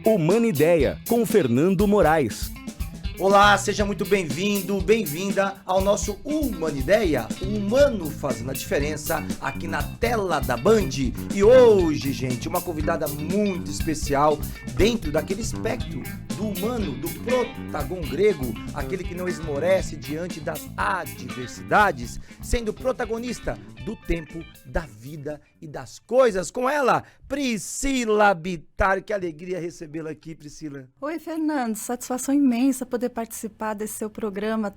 Humana Ideia, com Fernando Moraes. Olá, seja muito bem-vindo, bem-vinda ao nosso Humana Ideia, o humano fazendo a diferença aqui na tela da Band. E hoje, gente, uma convidada muito especial dentro daquele espectro do humano, do protagon grego, aquele que não esmorece diante das adversidades, sendo protagonista do tempo, da vida e das coisas. Com ela, Priscila Bittar. Que alegria recebê-la aqui, Priscila. Oi, Fernando, satisfação imensa poder participar desse seu programa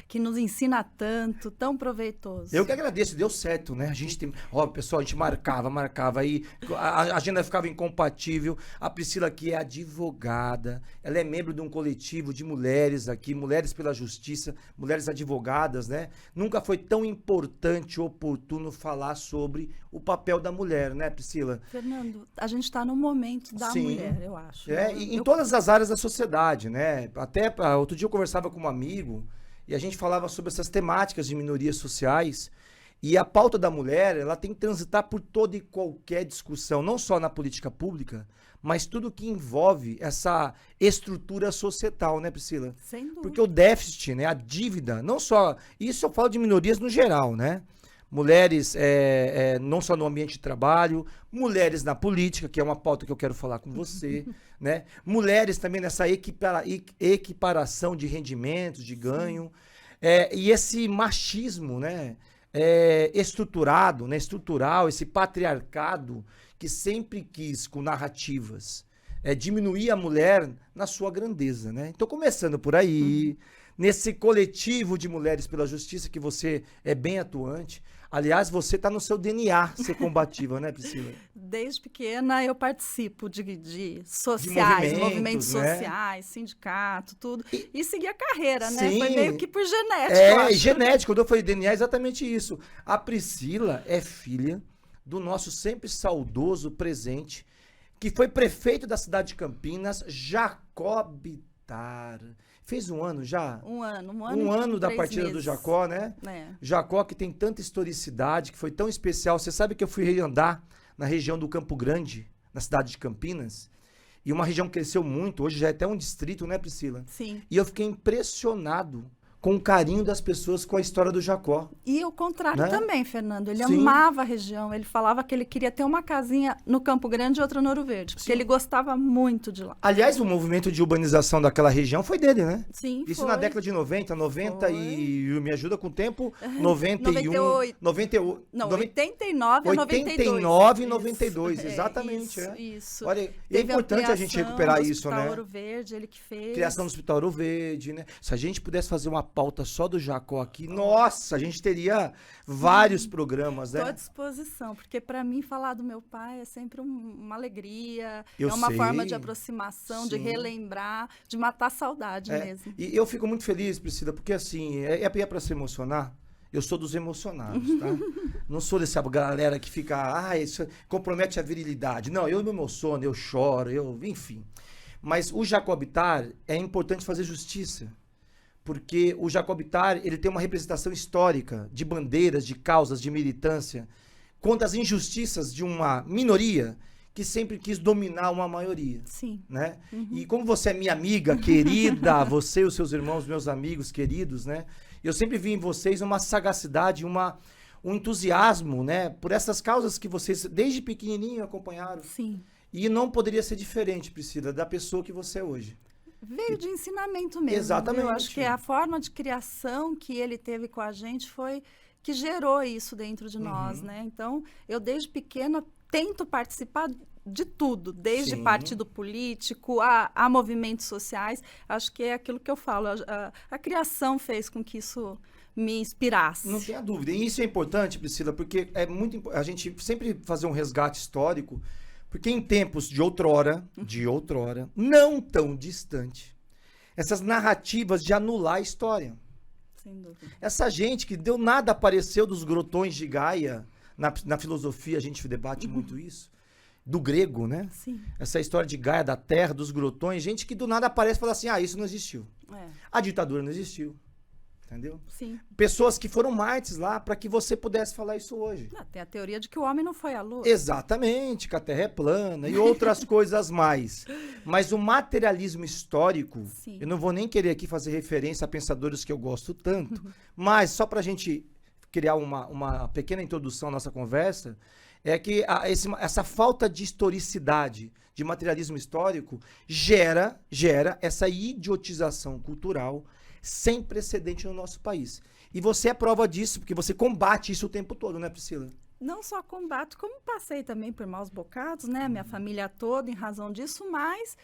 que nos ensina tanto, tão proveitoso. Eu que agradeço, deu certo, né? A gente tem, pessoal, a gente marcava aí, a agenda ficava incompatível. A Priscila aqui é advogada, ela é membro de um coletivo de mulheres aqui, Mulheres pela Justiça, mulheres advogadas, né? Nunca foi tão importante e oportuno falar sobre o papel da mulher, né, Priscila? Fernando, a gente está no momento da mulher, eu acho. Em todas as áreas da sociedade, né? Até outro dia eu conversava com um amigo e a gente falava sobre essas temáticas de minorias sociais. E a pauta da mulher, ela tem que transitar por toda e qualquer discussão, não só na política pública, mas tudo que envolve essa estrutura societal, né, Priscila? Sem dúvida. Porque o déficit, né, a dívida, não só... Isso eu falo de minorias no geral, né? Mulheres, não só no ambiente de trabalho, mulheres na política, que é uma pauta que eu quero falar com você, né? Mulheres também nessa equiparação de rendimentos, de ganho, e esse machismo, né? Estruturado, né? Estrutural, esse patriarcado que sempre quis, com narrativas, diminuir a mulher na sua grandeza, né? Então, começando por aí, nesse coletivo de Mulheres pela Justiça, que você é bem atuante. Aliás, você está no seu DNA ser combativa, né, Priscila? Desde pequena eu participo de sociais, de movimentos né? sociais, sindicato, tudo. E segui a carreira, né? Sim. Foi meio que por genética. Genética. Quando eu falei DNA, é exatamente isso. A Priscila é filha do nosso sempre saudoso presente, que foi prefeito da cidade de Campinas, Jacó Bittar. Fez um ano já? Um ano Da 3 partida meses. do Jacó, né? Jacó, que tem tanta historicidade, que foi tão especial. Você sabe que eu fui andar na região do Campo Grande, na cidade de Campinas, e uma região que cresceu muito, hoje já é até um distrito, né, Priscila? Sim. E eu fiquei impressionado com o carinho das pessoas com a história do Jacó. E o contrário, né? Também, Fernando. Ele Sim. amava a região. Ele falava que ele queria ter uma casinha no Campo Grande e outra no Ouro Verde, porque ele gostava muito de lá. Aliás, o movimento de urbanização daquela região foi dele, né? Sim, Isso foi. na década de 90 e me ajuda com o tempo, 98. 98. Não, 89 a 92. 89 e 92, exatamente. Isso. Olha, é importante a gente recuperar isso, né? Ouro Verde, ele que fez. Criação do Hospital Ouro Verde, né? Se a gente pudesse fazer uma pauta só do Jacó aqui, nossa, a gente teria vários programas, né? Estou à disposição, porque para mim falar do meu pai é sempre uma alegria, Eu é uma sei. forma de aproximação, Sim. de relembrar, de matar a saudade mesmo. E eu fico muito feliz, Priscila, porque assim, é para se emocionar. Eu sou dos emocionados, tá? Não sou dessa galera que fica, isso compromete a virilidade. Não, eu me emociono, eu choro, enfim. Mas o Jacó Bittar, é importante fazer justiça. Porque o Jacó Bittar, ele tem uma representação histórica de bandeiras, de causas, de militância, contra as injustiças de uma minoria que sempre quis dominar uma maioria. Sim. Né? E como você é minha amiga querida, você e os seus irmãos, meus amigos queridos, né? Eu sempre vi em vocês uma sagacidade, um entusiasmo, né? Por essas causas que vocês, desde pequenininho, acompanharam. Sim. E não poderia ser diferente, Priscila, da pessoa que você é hoje. Veio de ensinamento mesmo. Exatamente. Eu acho que a forma de criação que ele teve com a gente foi que gerou isso dentro de nós, né? Então, eu desde pequena tento participar de tudo, desde Sim. partido político a movimentos sociais. Acho que é aquilo que eu falo. A criação fez com que isso me inspirasse. Não tenha dúvida. E isso é importante, Priscila, porque é muito a gente sempre fazer um resgate histórico. Porque em tempos de outrora, não tão distante, essas narrativas de anular a história. Sem dúvida. Essa gente que deu nada apareceu dos grotões de Gaia, na filosofia a gente debate muito isso, do grego, né? Sim. Essa história de Gaia, da terra, dos grotões, gente que do nada aparece e fala assim, isso não existiu. A ditadura não existiu. Entendeu? Sim. Pessoas que foram mártires lá para que você pudesse falar isso hoje. Tem a teoria de que o homem não foi à lua. Exatamente, que a Terra é plana e outras coisas mais. Mas o materialismo histórico, Sim. eu não vou nem querer aqui fazer referência a pensadores que eu gosto tanto, mas só para a gente criar uma pequena introdução à nossa conversa, é que essa falta de historicidade, de materialismo histórico, gera essa idiotização cultural sem precedente no nosso país. E você é prova disso, porque você combate isso o tempo todo, né, Priscila? Não só combato, como passei também por maus bocados, né? Minha família toda em razão disso, mas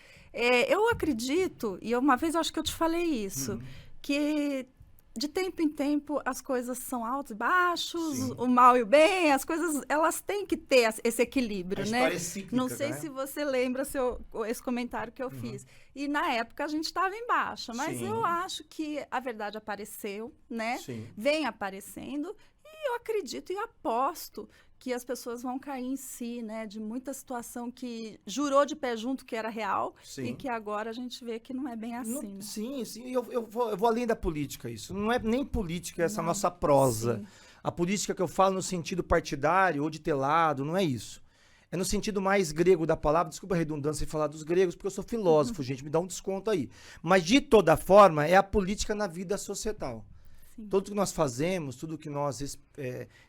eu acredito, e uma vez eu acho que eu te falei isso, que de tempo em tempo as coisas são altos e baixos, Sim. o mal e o bem, as coisas, elas têm que ter esse equilíbrio, A né? história é cíclica, Não sei né? se você lembra esse comentário que eu fiz. E na época a gente estava em baixa, mas Sim. eu acho que a verdade apareceu, né? Sim. Vem aparecendo, e eu acredito e aposto que as pessoas vão cair em si, né? De muita situação que jurou de pé junto que era real Sim. e que agora a gente vê que não é bem assim, Não- né? Sim, eu vou além da política, isso. Não é nem política essa Não, nossa prosa. sim. A política que eu falo no sentido partidário ou de telado, não é isso. É no sentido mais grego da palavra, desculpa a redundância em falar dos gregos, porque eu sou filósofo, gente, me dá um desconto aí. Mas, de toda forma, é a política na vida societal. Sim. Tudo que nós fazemos, tudo que nós...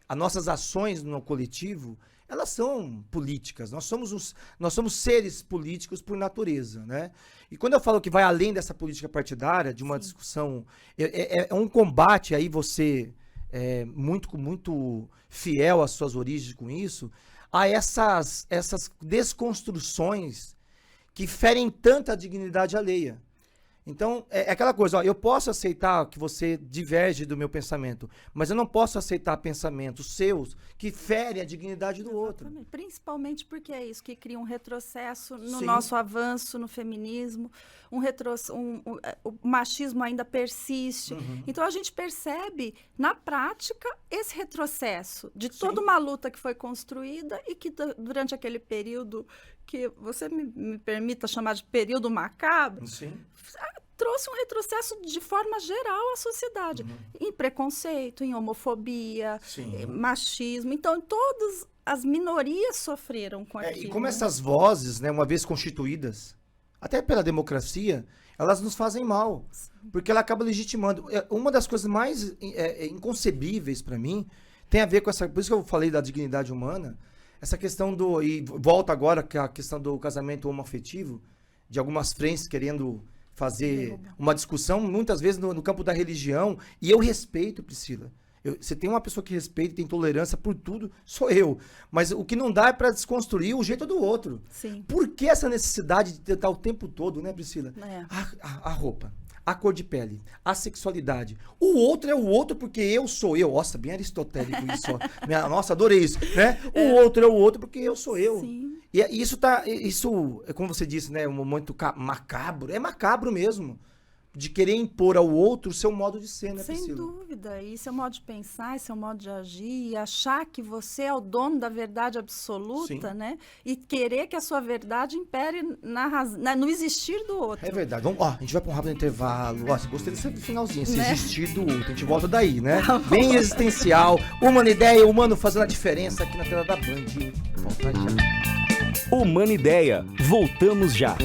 as nossas ações no coletivo, elas são políticas. Nós somos seres políticos por natureza, né? E quando eu falo que vai além dessa política partidária, de uma discussão... É um combate, aí você muito fiel às suas origens com isso, a essas desconstruções que ferem tanta dignidade alheia. Então, é aquela coisa, ó, eu posso aceitar que você diverge do meu pensamento, mas eu não posso aceitar pensamentos seus que ferem a dignidade do outro. Exatamente. Principalmente porque é isso que cria um retrocesso no Sim. nosso avanço no feminismo, o machismo ainda persiste. Então a gente percebe na prática esse retrocesso de toda Sim. uma luta que foi construída e que durante aquele período que você me permita chamar de período macabro, Sim. trouxe um retrocesso de forma geral à sociedade, em preconceito, em homofobia, Sim. em machismo. Então, todas as minorias sofreram com aquilo. E como né? essas vozes, né, uma vez constituídas, até pela democracia, elas nos fazem mal, porque ela acaba legitimando. Uma das coisas mais inconcebíveis para mim tem a ver com essa... Por isso que eu falei da dignidade humana, essa questão do... E volta agora que a questão do casamento homoafetivo, de algumas frentes querendo fazer uma discussão, muitas vezes no campo da religião, e eu respeito, Priscila. Você tem uma pessoa que respeita e tem tolerância por tudo, sou eu. Mas o que não dá é para desconstruir o jeito do outro. Sim. Por que essa necessidade de tentar o tempo todo, né, Priscila? É. A roupa, a cor de pele, a sexualidade. O outro é o outro porque eu sou eu. Nossa, bem aristotélico isso. Ó. Nossa, adorei isso. Né? O outro é o outro porque eu sou eu. Sim. E isso como você disse, né, um momento macabro. É macabro mesmo. De querer impor ao outro o seu modo de ser, né, Sem Priscila? dúvida. E seu modo de pensar, seu modo de agir, e achar que você é o dono da verdade absoluta, Sim. né? E querer que a sua verdade impere no existir do outro. É verdade. Vamos, ó, a gente vai pra um rápido intervalo. Ó, gostei desse finalzinho, esse Né? existir do outro. A gente volta daí, né? Bem existencial. Humana ideia, humano fazendo a diferença aqui na tela da Band. Volta já. Humana Ideia. Voltamos já.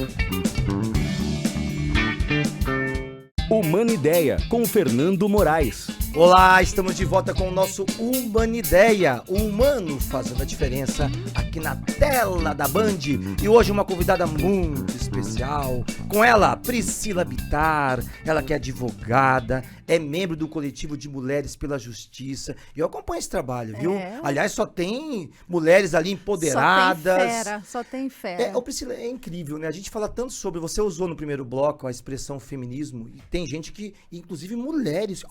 Humana Ideia, com Fernando Moraes. Olá, estamos de volta com o nosso Humanideia, o humano fazendo a diferença aqui na tela da Band. E hoje uma convidada muito especial, com ela, Priscila Bittar, ela que é advogada, é membro do coletivo de Mulheres pela Justiça. Eu acompanho esse trabalho, viu? Aliás, só tem mulheres ali empoderadas. Só tem fera. Priscila, é incrível, né? A gente fala tanto sobre, você usou no primeiro bloco a expressão feminismo, e tem gente que, inclusive mulheres,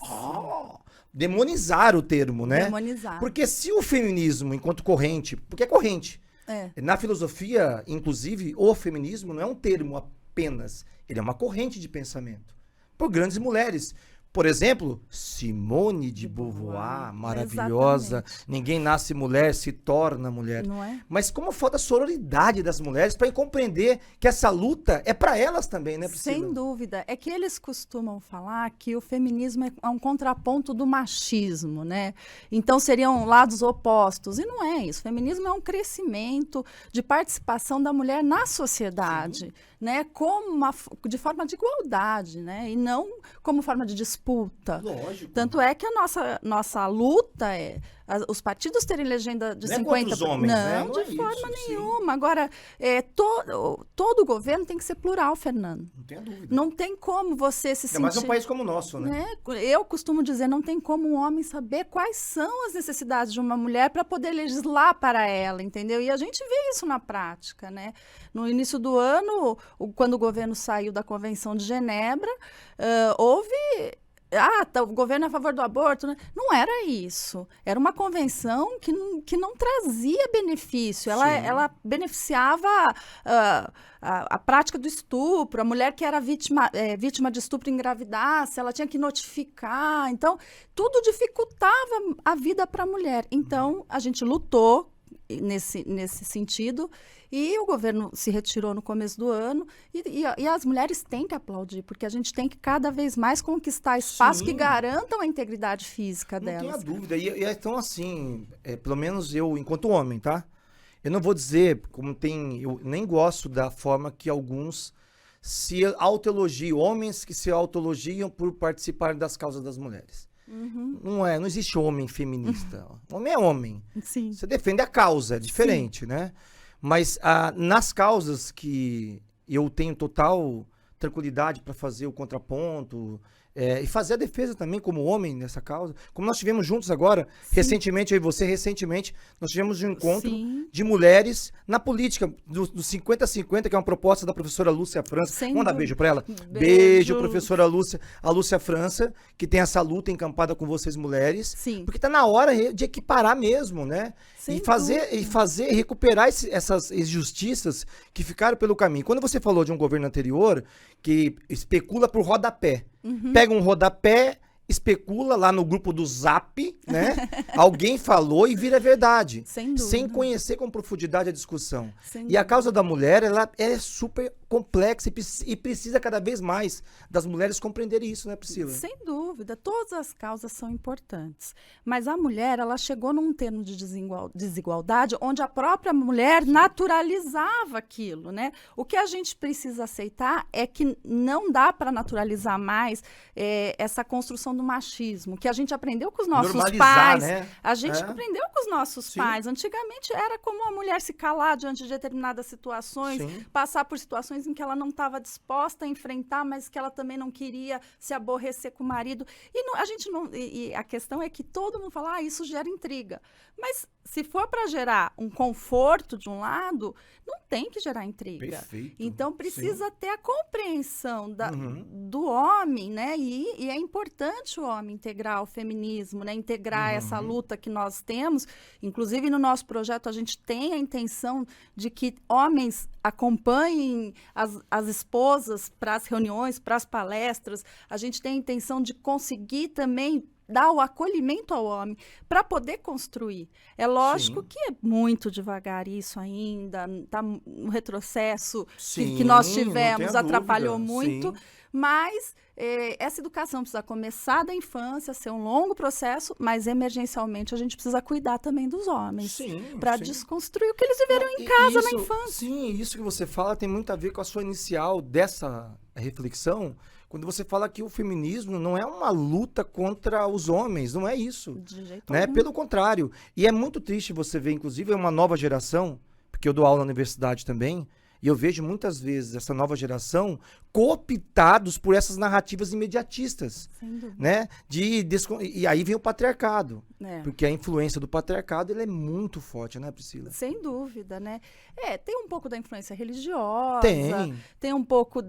demonizaram o termo, né? Demonizar. Porque se o feminismo, enquanto corrente, porque é corrente, na filosofia, inclusive, o feminismo não é um termo apenas, ele é uma corrente de pensamento, por grandes mulheres, Por exemplo, Simone de Beauvoir, maravilhosa. Exatamente. Ninguém nasce mulher, se torna mulher. Não é? Mas como falta a sororidade das mulheres para compreender que essa luta é para elas também, né, Priscila? Sem dúvida. É que eles costumam falar que o feminismo é um contraponto do machismo, né? Então seriam lados opostos. E não é isso. O feminismo é um crescimento de participação da mulher na sociedade, né? De forma de igualdade, né? E não como forma de disputa. Lógico. Tanto é que a nossa luta é os partidos terem legenda de Não é 50%. contra os homens, né? Não, Não é de forma isso, sim. nenhuma. Agora, todo governo tem que ser plural, Fernando. Não tenha dúvida. Não tem como você se É sentir... mais um país como o nosso, né? Eu costumo dizer, não tem como um homem saber quais são as necessidades de uma mulher para poder legislar para ela, entendeu? E a gente vê isso na prática, né? No início do ano, quando o governo saiu da Convenção de Genebra, houve... o governo é a favor do aborto, né? Não era isso. Era uma convenção que não trazia benefício. Ela beneficiava a prática do estupro. A mulher que era vítima de estupro engravidasse, ela tinha que notificar. Então, tudo dificultava a vida para a mulher. Então, a gente lutou nesse sentido, e o governo se retirou no começo do ano, e as mulheres têm que aplaudir, porque a gente tem que cada vez mais conquistar espaços que garantam a integridade física delas. Não tenha dúvida. E então, assim, pelo menos eu, enquanto homem, tá? Eu não vou dizer, eu nem gosto da forma que alguns se autoelogiam, homens que se autoelogiam por participarem das causas das mulheres. Não existe homem feminista. Homem é homem. Sim. Você defende a causa, é diferente, né? Mas nas causas que eu tenho total tranquilidade para fazer o contraponto e fazer a defesa também como homem nessa causa. Como nós tivemos juntos agora, recentemente, eu e você, nós tivemos um encontro de mulheres na política, do 50-50, que é uma proposta da professora Lúcia França. Vamos dar beijo para ela? Beijo, professora Lúcia. A Lúcia França, que tem essa luta encampada com vocês mulheres. Sim. Porque tá na hora de equiparar mesmo, né? E recuperar essas injustiças que ficaram pelo caminho. Quando você falou de um governo anterior que especula por rodapé, pega um rodapé, especula lá no grupo do Zap, né? Alguém falou e vira verdade. Sem dúvida. Sem conhecer com profundidade a discussão. E a causa da mulher, ela é super complexa e precisa cada vez mais das mulheres compreenderem isso, né, Priscila? Sem dúvida. Todas as causas são importantes. Mas a mulher, ela chegou num termo de desigualdade onde a própria mulher naturalizava aquilo, né? O que a gente precisa aceitar é que não dá para naturalizar mais essa construção do machismo, que a gente aprendeu com os nossos pais. Né? A gente aprendeu com os nossos pais. Antigamente era como a mulher se calar diante de determinadas situações, passar por situações em que ela não estava disposta a enfrentar, mas que ela também não queria se aborrecer com o marido. E a questão é que todo mundo fala, isso gera intriga. Mas se for para gerar um conforto de um lado, não tem que gerar intriga. Perfeito. Então precisa ter a compreensão do homem, né? E é importante o homem integrar o feminismo, né? Integrar essa luta que nós temos. Inclusive, no nosso projeto, a gente tem a intenção de que homens acompanhem as esposas para as reuniões, para as palestras. A gente tem a intenção de conseguir também dar o acolhimento ao homem para poder construir. É lógico que é muito devagar isso ainda, tá um retrocesso que nós tivemos, atrapalhou muito, mas essa educação precisa começar da infância, ser um longo processo, mas emergencialmente a gente precisa cuidar também dos homens para desconstruir o que eles viveram em casa na infância. Sim, isso que você fala tem muito a ver com a sua inicial dessa reflexão, quando você fala que o feminismo não é uma luta contra os homens, não é isso. De jeito né? algum. Pelo contrário. E é muito triste você ver, inclusive, uma nova geração, porque eu dou aula na universidade também, e eu vejo muitas vezes essa nova geração cooptados por essas narrativas imediatistas. Sem dúvida. Né? E aí vem o patriarcado. Porque a influência do patriarcado ela é muito forte, né, Priscila? Sem dúvida, né? Tem um pouco da influência religiosa. Tem um pouco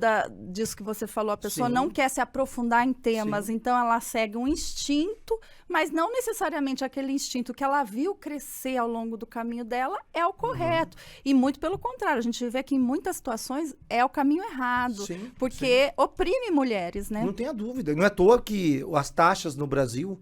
disso que você falou. A pessoa não quer se aprofundar em temas, então ela segue um instinto, mas não necessariamente aquele instinto que ela viu crescer ao longo do caminho dela é o correto. E muito pelo contrário, a gente vê que em muitas situações, é o caminho errado. Sim, porque oprime mulheres, né? Não tenha dúvida. Não é à toa que as taxas no Brasil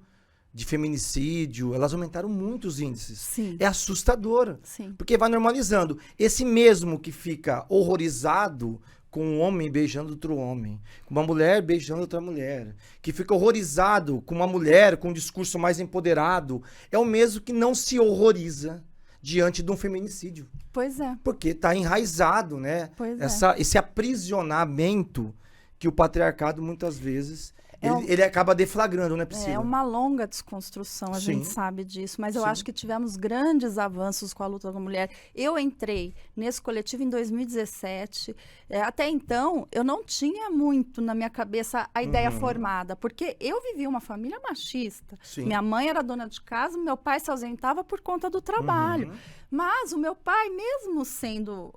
de feminicídio, elas aumentaram muito os índices. Sim. É assustador. Sim. Porque vai normalizando. Esse mesmo que fica horrorizado com um homem beijando outro homem, com uma mulher beijando outra mulher, que fica horrorizado com uma mulher com um discurso mais empoderado, é o mesmo que não se horroriza diante de um feminicídio. Pois é. Porque está enraizado, né? Pois Esse aprisionamento que o patriarcado muitas vezes É ele acaba deflagrando, né, Priscila? É uma longa desconstrução, a gente Sim. sabe disso, mas eu Sim. acho que tivemos grandes avanços com a luta da mulher. Eu entrei nesse coletivo em 2017. Até então, eu não tinha muito na minha cabeça a ideia formada, porque eu vivia uma família machista. Sim. Minha mãe era dona de casa, meu pai se ausentava por conta do trabalho. Mas o meu pai, mesmo sendo,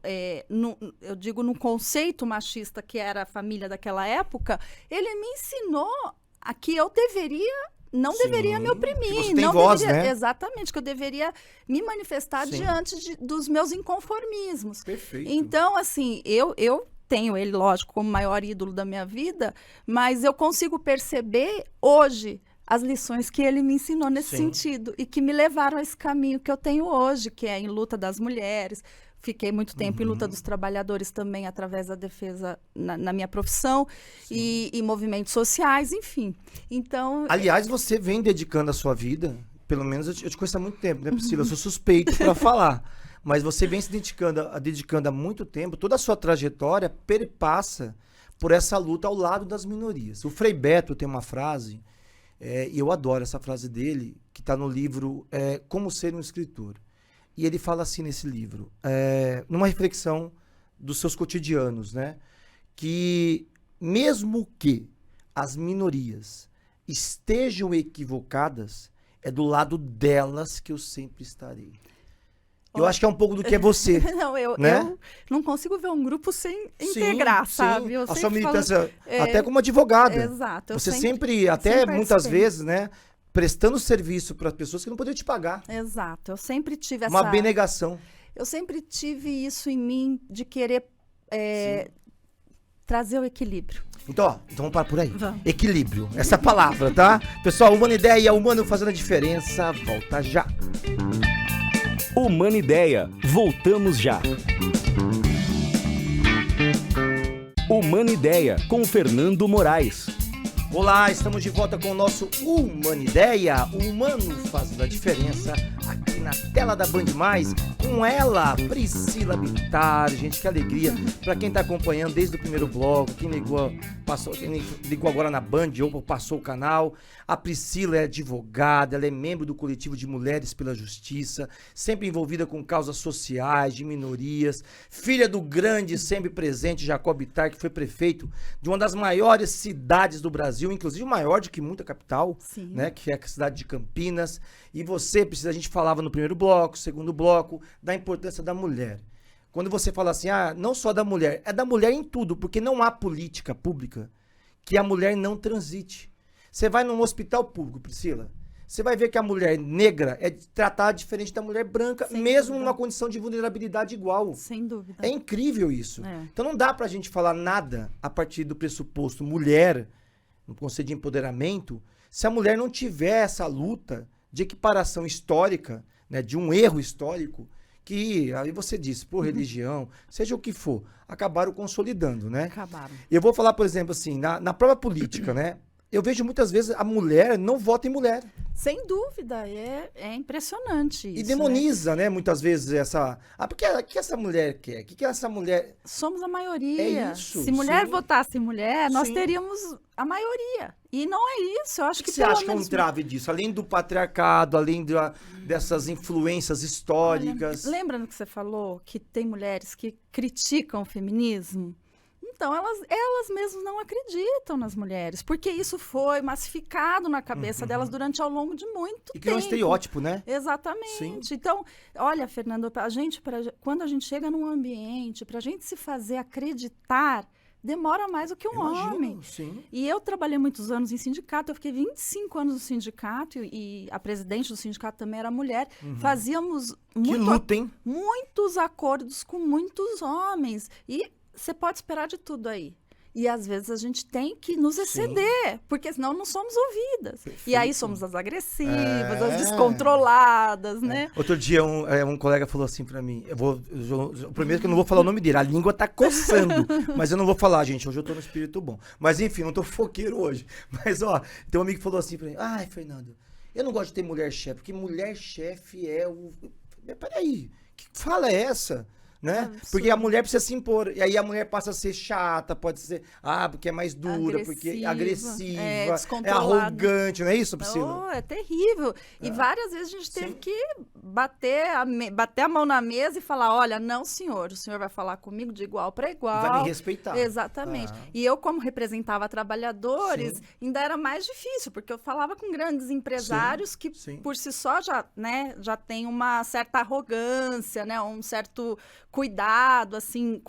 eu digo, no conceito machista que era a família daquela época, ele me ensinou a que eu não Sim, deveria me que oprimir. você tem não voz, deveria, né? Exatamente, que eu deveria me manifestar Sim. diante dos meus inconformismos. Perfeito. Então, assim, eu tenho ele, lógico, como maior ídolo da minha vida, mas eu consigo perceber hoje as lições que ele me ensinou nesse Sim. sentido e que me levaram a esse caminho que eu tenho hoje, que é em luta das mulheres. Fiquei muito tempo em luta dos trabalhadores também, através da defesa na minha profissão e movimentos sociais, enfim. Então, Aliás, você vem dedicando a sua vida, pelo menos eu te conheço há muito tempo, né, Priscila? Eu sou suspeito para falar. Mas você vem se dedicando há muito tempo, toda a sua trajetória perpassa por essa luta ao lado das minorias. O Frei Beto tem uma frase, e eu adoro essa frase dele, que está no livro Como Ser um Escritor. E ele fala assim nesse livro, numa reflexão dos seus cotidianos, né? Que mesmo que as minorias estejam equivocadas, é do lado delas que eu sempre estarei. Eu acho que é um pouco do que é você. não, eu não consigo ver um grupo sem integrar, Sim, sabe? sim. Eu A sua sempre militância, falo, até como advogada. Exato. Você sempre até muitas participei. vezes, né, prestando serviço para pessoas que não poderiam te pagar. Exato. Eu sempre tive Uma abnegação. Eu sempre tive isso em mim de querer trazer o equilíbrio. Então vamos parar por aí. Vamos. Equilíbrio, essa palavra, tá? Pessoal, Humana Ideia, humano fazendo a diferença. Volta já. Humana Ideia. Voltamos já. Humana Ideia com Fernando Moraes. Olá, estamos de volta com o nosso Humana Ideia, o humano fazendo a diferença, aqui na tela da Band+, com ela, Priscila Bittar. Gente, que alegria para quem está acompanhando desde o primeiro bloco, quem ligou agora na Band ou passou o canal. A Priscila é advogada, ela é membro do coletivo de Mulheres pela Justiça, sempre envolvida com causas sociais, de minorias, filha do grande, sempre presente Jacob Bittar, que foi prefeito de uma das maiores cidades do Brasil, inclusive maior do que muita capital, Sim. né, que é a cidade de Campinas. E você, Priscila, a gente falava no primeiro bloco, segundo bloco, da importância da mulher. Quando você fala assim, não só da mulher, é da mulher em tudo, porque não há política pública que a mulher não transite. Você vai num hospital público, Priscila, você vai ver que a mulher negra é tratada diferente da mulher branca, Sem mesmo dúvida. numa condição de vulnerabilidade igual. Sem dúvida. É incrível isso. É. Então não dá pra gente falar nada a partir do pressuposto mulher, no conceito de empoderamento, se a mulher não tiver essa luta de equiparação histórica, né, de um erro histórico, que aí você disse, por religião, seja o que for, acabaram consolidando, né? Acabaram. Eu vou falar, por exemplo, assim, na própria política, né? Eu vejo muitas vezes a mulher não vota em mulher. Sem dúvida. É impressionante isso. E demoniza, né? Muitas vezes essa... porque o que essa mulher quer? O que essa mulher... Somos a maioria. É isso, Se mulher sim. votasse em mulher, nós Sim. teríamos a maioria. E não é isso. Eu acho O que que você pelo acha que é um menos- entrave disso? Além do patriarcado, além dessas influências históricas. Olha, lembra no que você falou que tem mulheres que criticam o feminismo? Então, elas mesmas não acreditam nas mulheres, porque isso foi massificado na cabeça delas durante ao longo de muito E tempo. que é um estereótipo, né? Exatamente. Sim. Então, olha, Fernando, quando a gente chega num ambiente, para a gente se fazer acreditar demora mais do que um Imagino, homem. sim. E eu trabalhei muitos anos em sindicato, eu fiquei 25 anos no sindicato e a presidente do sindicato também era mulher. Fazíamos Que luta, hein? muitos acordos com muitos homens. E você pode esperar de tudo aí. E às vezes a gente tem que nos exceder, porque senão não somos ouvidas. E aí somos as agressivas, as descontroladas, né? Outro dia um colega falou assim pra mim, o primeiro que eu não vou falar o nome dele, a língua tá coçando, mas eu não vou falar, gente, hoje eu tô no espírito bom. Mas enfim, não tô foqueiro hoje. Mas ó, tem um amigo que falou assim pra mim, ai, Fernando, eu não gosto de ter mulher chefe, porque mulher chefe é o... Peraí, que fala é essa? Né? Porque a mulher precisa se impor. E aí a mulher passa a ser chata, pode ser, porque é mais dura, porque é agressiva, é arrogante, não é isso, Priscila? Oh, é terrível. E várias vezes a gente teve que bater a mão na mesa e falar, olha, não, senhor, o senhor vai falar comigo de igual para igual. Vai me respeitar. Exatamente. E eu, como representava trabalhadores, ainda era mais difícil, porque eu falava com grandes empresários que, por si só, já tem uma certa arrogância, né? Um certo cuidado, assim,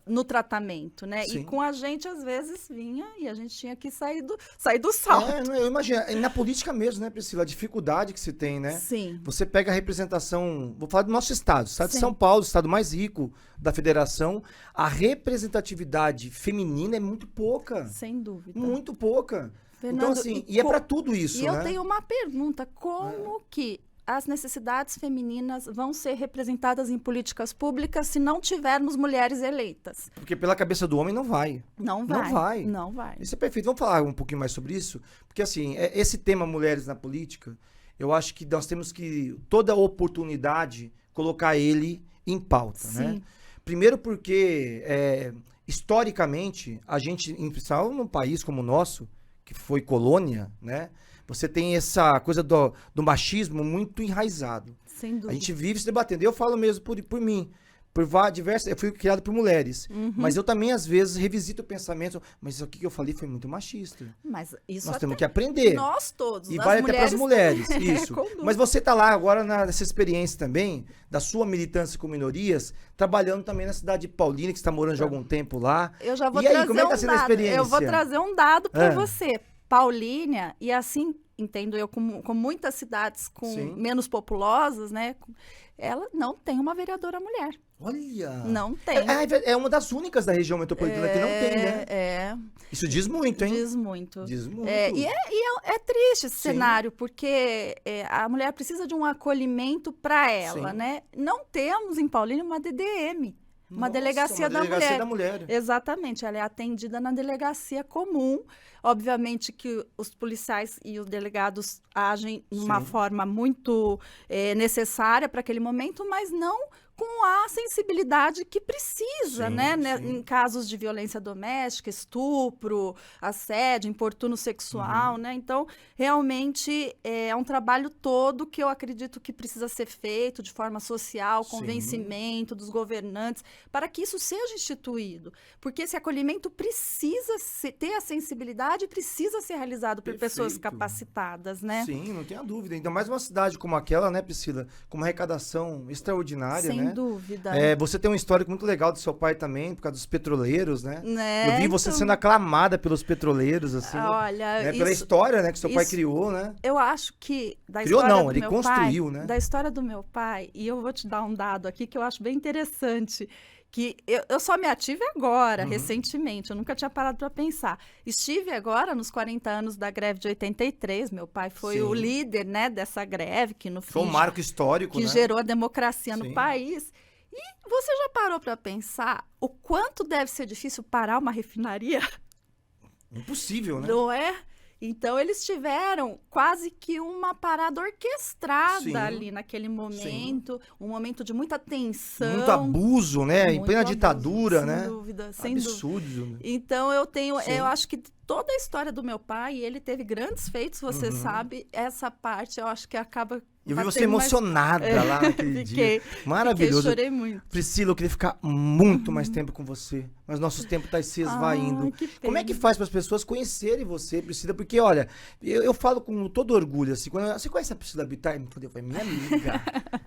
no tratamento, né? Sim. E com a gente, às vezes, vinha e a gente tinha que sair do salto. Eu imagino. E na política mesmo, né, Priscila? A dificuldade que se tem, né? Sim. Você pega a representação, vou falar do nosso estado de São Paulo, o estado mais rico da federação, a representatividade feminina é muito pouca. Sem dúvida. Muito pouca. Fernando, então, assim, e é pra tudo isso, né? E eu tenho uma pergunta, como que as necessidades femininas vão ser representadas em políticas públicas se não tivermos mulheres eleitas? Porque pela cabeça do homem não vai. Não vai. Isso é perfeito. Vamos falar um pouquinho mais sobre isso? Porque, assim, esse tema mulheres na política, eu acho que nós temos que, toda oportunidade, colocar ele em pauta, né? Primeiro porque, historicamente, a gente, em especial num país como o nosso, que foi colônia, né? Você tem essa coisa do machismo muito enraizado. Sem dúvida. A gente vive se debatendo. Eu falo mesmo por mim. Eu fui criado por mulheres. Mas eu também, às vezes, revisito o pensamento. Mas isso aqui que eu falei foi muito machista. Mas isso nós temos que aprender. Nós todos. E vale até para as mulheres. Isso. Mas você está lá agora nessa experiência também, da sua militância com minorias, trabalhando também na cidade de Paulínia, que você está morando já há algum tempo lá. Eu já vou e aí, trazer como é que está sendo a experiência? Eu vou trazer um dado para você. Paulínia, e assim, entendo eu, com muitas cidades menos populosas, né? Ela não tem uma vereadora mulher. Olha! Não tem. É uma das únicas da região metropolitana que não tem, né? Isso diz muito, hein? Diz muito. E é triste esse cenário, porque a mulher precisa de um acolhimento para ela, né? Não temos em Paulínia uma DDM. Uma delegacia da mulher. Exatamente, ela é atendida na delegacia comum. Obviamente que os policiais e os delegados agem de uma forma muito necessária para aquele momento, mas não com a sensibilidade que precisa, né? Em casos de violência doméstica, estupro, assédio, importuno sexual, né? Então, realmente, é um trabalho todo que eu acredito que precisa ser feito de forma social, convencimento dos governantes, para que isso seja instituído. Porque esse acolhimento precisa ter a sensibilidade e precisa ser realizado por pessoas capacitadas, né? Sim, não tenha dúvida. Ainda mais uma cidade como aquela, né, Priscila? Com uma arrecadação extraordinária, né? Sem dúvida. Você tem um histórico muito legal do seu pai também, por causa dos petroleiros, né? Eu vi você Então, sendo aclamada pelos petroleiros, assim. Olha, né? Pela história, né, que seu pai criou, né? Eu acho que da Criou história não, do ele meu construiu, pai, né? Da história do meu pai, e eu vou te dar um dado aqui que eu acho bem interessante, que eu só me ative agora, recentemente, eu nunca tinha parado para pensar. Estive agora nos 40 anos da greve de 83, meu pai foi o líder, né, dessa greve, que no fim... Foi um marco histórico, que né? gerou a democracia no país. E você já parou para pensar o quanto deve ser difícil parar uma refinaria? Impossível, né? Não é? Então, eles tiveram quase que uma parada orquestrada ali naquele momento, um momento de muita tensão. Muito abuso, né? Em plena ditadura, né? Sem dúvida, sem absurdo. dúvida. Então, eu acho que toda a história do meu pai, ele teve grandes feitos, você sabe, essa parte eu acho que acaba... Eu vi você emocionada lá naquele dia. Maravilhoso. Chorei muito. Priscila, eu queria ficar muito mais tempo com você. mas nosso tempo está se esvaindo. Ai, que Como é que pena. faz para as pessoas conhecerem você, Priscila? Porque, olha, eu falo com todo orgulho, assim, você conhece a Priscila Bittar? Eu falei, minha amiga,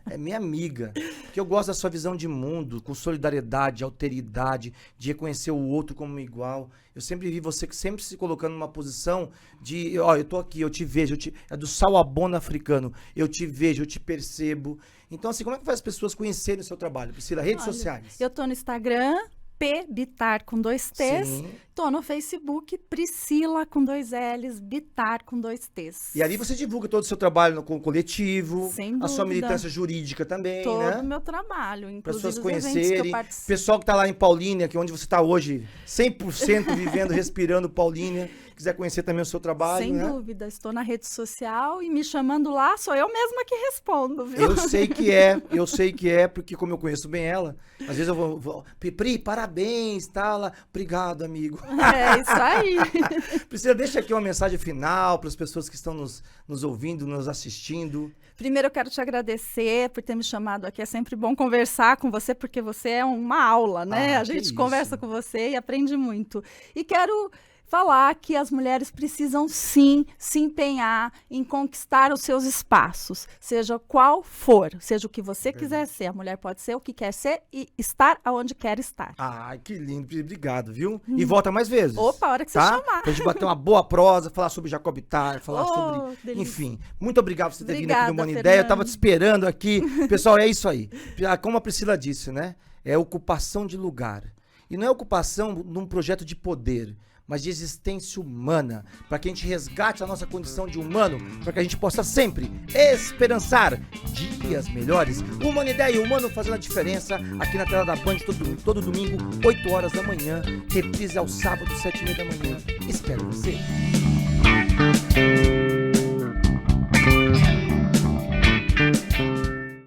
é minha amiga. Porque eu gosto da sua visão de mundo, com solidariedade, alteridade, de reconhecer o outro como igual. Eu sempre vi você sempre se colocando numa posição de, ó, eu tô aqui, eu te vejo, é do Sawabona africano, eu te vejo, eu te percebo. Então, assim, como é que faz as pessoas conhecerem o seu trabalho, Priscila? Redes Olha, sociais. Eu tô no Instagram, Bittar com 2 T's. Sim. Tô no Facebook, Priscila com 2 L's, Bittar com 2 T's. E ali você divulga todo o seu trabalho com o coletivo, Sem a sua dúvida. militância jurídica também, Todo né? o meu trabalho, Para as inclusive pessoas os eventos que conhecerem. eu participo. Pessoal que tá lá em Paulínia, que é onde você tá hoje, 100% vivendo, respirando Paulínia, quiser conhecer também o seu trabalho, Sem né? dúvida, estou na rede social e me chamando lá, sou eu mesma que respondo, viu? Eu sei que é, porque como eu conheço bem ela, às vezes eu vou Pri, parabéns, tá lá, obrigado, amigo. É isso aí. Priscila, deixa aqui uma mensagem final para as pessoas que estão nos ouvindo, nos assistindo. Primeiro eu quero te agradecer por ter me chamado aqui. É sempre bom conversar com você, porque você é uma aula, né? Ah, A que gente isso. conversa com você e aprende muito. E quero falar que as mulheres precisam sim se empenhar em conquistar os seus espaços, seja qual for, seja o que você quiser ser. A mulher pode ser o que quer ser e estar aonde quer estar. Ai, que lindo, Pri, obrigado, viu? E volta mais vezes. Opa, a hora que você tá? chamar. Pra gente bater uma boa prosa, falar sobre Jacob Bittar, falar Oh, sobre... delícia. Enfim, muito obrigado por você ter vindo aqui no Obrigada, Humana Ideia. Eu tava Fernando. te esperando aqui. Pessoal, é isso aí. Como a Priscila disse, né? É ocupação de lugar. E não é ocupação num projeto de poder, mas de existência humana, para que a gente resgate a nossa condição de humano, para que a gente possa sempre esperançar dias melhores. Humana Ideia, humano fazendo a diferença, aqui na tela da Band, todo domingo, 8 horas da manhã, reprise ao sábado, 7h30 da manhã. Espero você.